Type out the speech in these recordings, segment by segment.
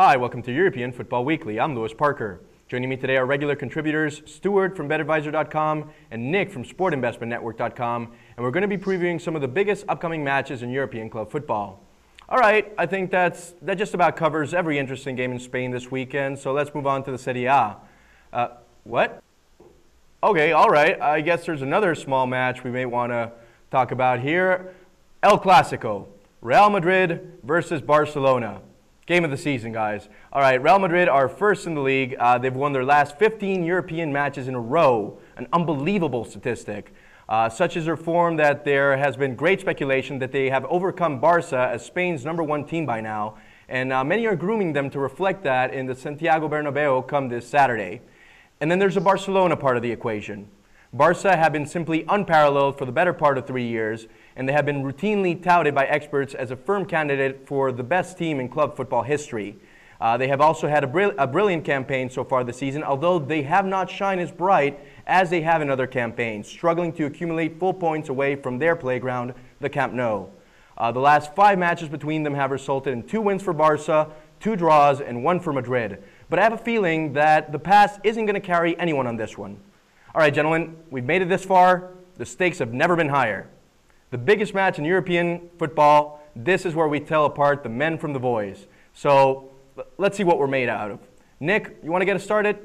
Hi, welcome to European Football Weekly. I'm Lewis Parker. Joining me today are regular contributors Stuart from BetAdvisor.com and Nick from SportInvestmentNetwork.com, and we're going to be previewing some of the biggest upcoming matches in European club football. All right, I think that just about covers every interesting game in Spain this weekend, so let's move on to the Serie A. What? Okay, all right. I guess there's another small match we may want to talk about here. El Clasico, Real Madrid versus Barcelona. Game of the season, guys. All right, Real Madrid are first in the league. They've won their last 15 European matches in a row, an unbelievable statistic. Such is their form that there has been great speculation that they have overcome Barca as Spain's #1 team by now, and many are grooming them to reflect that in the Santiago Bernabeu come this Saturday. And then there's the Barcelona part of the equation. Barca have been simply unparalleled for the better part of 3 years, and they have been routinely touted by experts as a firm candidate for the best team in club football history. They have also had a brilliant campaign so far this season, although they have not shined as bright as they have in other campaigns, struggling to accumulate full points away from their playground, the Camp Nou. The last 5 matches between them have resulted in 2 wins for Barca, 2 draws, and 1 for Madrid. But I have a feeling that the past isn't going to carry anyone on this one. All right, gentlemen, we've made it this far. The stakes have never been higher. The biggest match in European football, this is where we tell apart the men from the boys. So let's see what we're made out of. Nick, you want to get us started?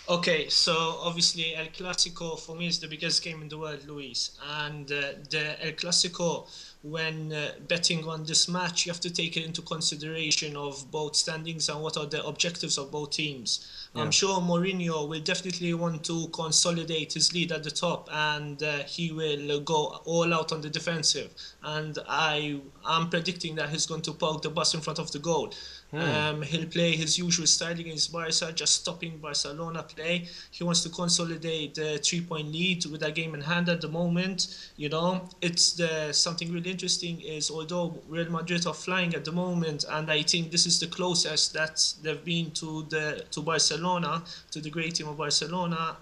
Okay, so obviously El Clasico for me is the biggest game in the world, Luis. And the El Clasico, when betting on this match, you have to take it into consideration of both standings and what are the objectives of both teams. Yeah. I'm sure Mourinho will definitely want to consolidate his lead at the top, and he will go all out on the defensive. And I'm predicting that he's going to park the bus in front of the goal. He'll play his usual style against Barca, just stopping Barcelona play. He wants to consolidate the 3-point lead with that game in hand at the moment. You know, it's something really interesting is although Real Madrid are flying at the moment, and I think this is the closest that they've been to Barcelona, to the great team of Barcelona.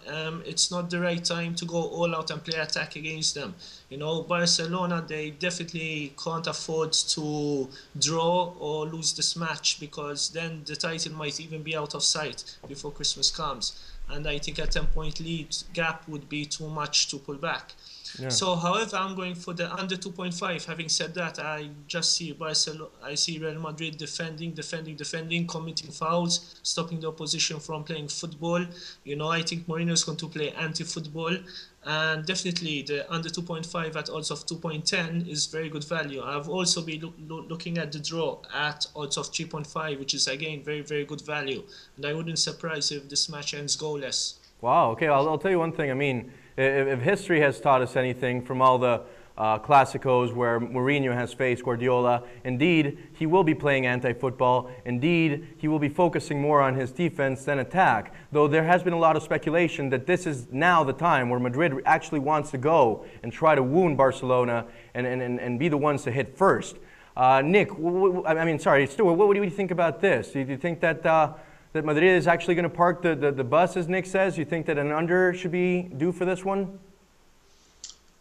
It's not the right time to go all out and play attack against them. You know, Barcelona, they definitely can't afford to draw or lose this match, because then the title might even be out of sight before Christmas comes. And I think a 10-point lead gap would be too much to pull back. Yeah. So, however, I'm going for the under 2.5. Having said that, I just see I see Real Madrid defending, committing fouls, stopping the opposition from playing football. You know, I think Mourinho is going to play anti-football. And definitely the under 2.5 at odds of 2.10 is very good value. I've also been looking at the draw at odds of 3.5, which is again very, very good value. And I wouldn't surprise if this match ends goalless. Wow, okay, I'll tell you one thing. I mean, if history has taught us anything from all the Clásicos where Mourinho has faced Guardiola, indeed, he will be playing anti-football. Indeed, he will be focusing more on his defense than attack. Though there has been a lot of speculation that this is now the time where Madrid actually wants to go and try to wound Barcelona and be the ones to hit first. Nick, Stuart, what do you think about this? Do you think that that Madrid is actually going to park the bus, as Nick says? You think that an under should be due for this one?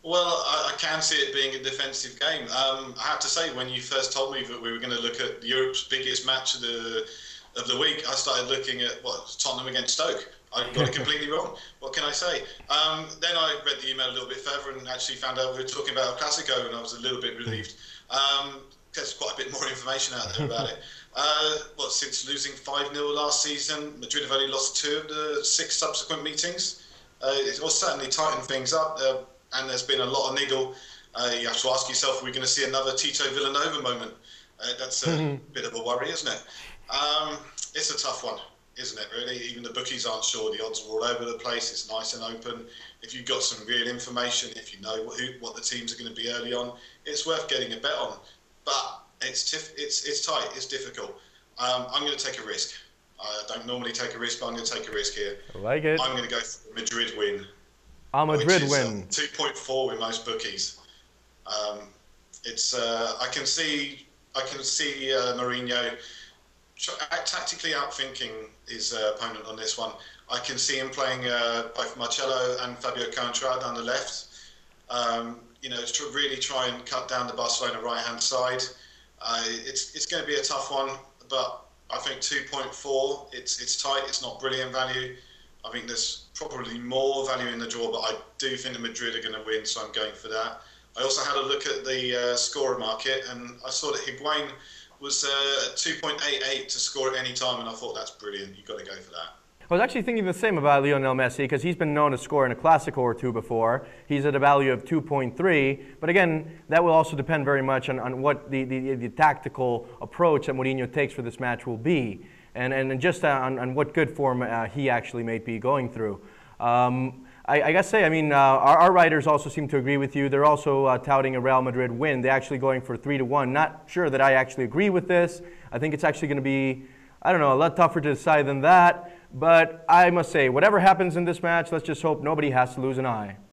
Well, I can see it being a defensive game. I have to say, when you first told me that we were going to look at Europe's biggest match of the week, I started looking at Tottenham against Stoke. I got it completely wrong. What can I say? Then I read the email a little bit further and actually found out we were talking about El Clasico, and I was a little bit relieved. There's quite a bit more information out there about it. Since losing 5-0 last season, Madrid have only lost 2 of the 6 subsequent meetings. It will certainly tighten things up. And there's been a lot of niggle. You have to ask yourself, are we going to see another Tito Villanova moment? That's a bit of a worry, isn't it? It's a tough one, isn't it, really? Even the bookies aren't sure. The odds are all over the place. It's nice and open. If you've got some real information, if you know what the teams are going to be early on, it's worth getting a bet on. But it's tight. It's difficult. I'm going to take a risk. I don't normally take a risk, but I'm going to take a risk here. I like it. I'm going to go for a Madrid win. A Madrid win. 2.4 with most bookies. I can see Mourinho tactically outthinking his opponent on this one. I can see him playing both Marcelo and Fabio Coentrao down the left. To really try and cut down the Barcelona right-hand side. It's going to be a tough one. but I think 2.4, it's tight. It's not brilliant value. I think there's probably more value in the draw, but I do think the Madrid are going to win, so I'm going for that. I also had a look at the scorer market, and I saw that Higuain was 2.88 to score at any time, and I thought that's brilliant. You've got to go for that. I was actually thinking the same about Lionel Messi because he's been known to score in a Clasico or two before. He's at a value of 2.3, but again, that will also depend very much on what the tactical approach that Mourinho takes for this match will be, and just on what good form he actually may be going through. I gotta say, I mean, our writers also seem to agree with you. They're also touting a Real Madrid win. They're actually going for 3-1. Not sure that I actually agree with this. I think it's actually going to be, I don't know, a lot tougher to decide than that. But I must say, whatever happens in this match, let's just hope nobody has to lose an eye.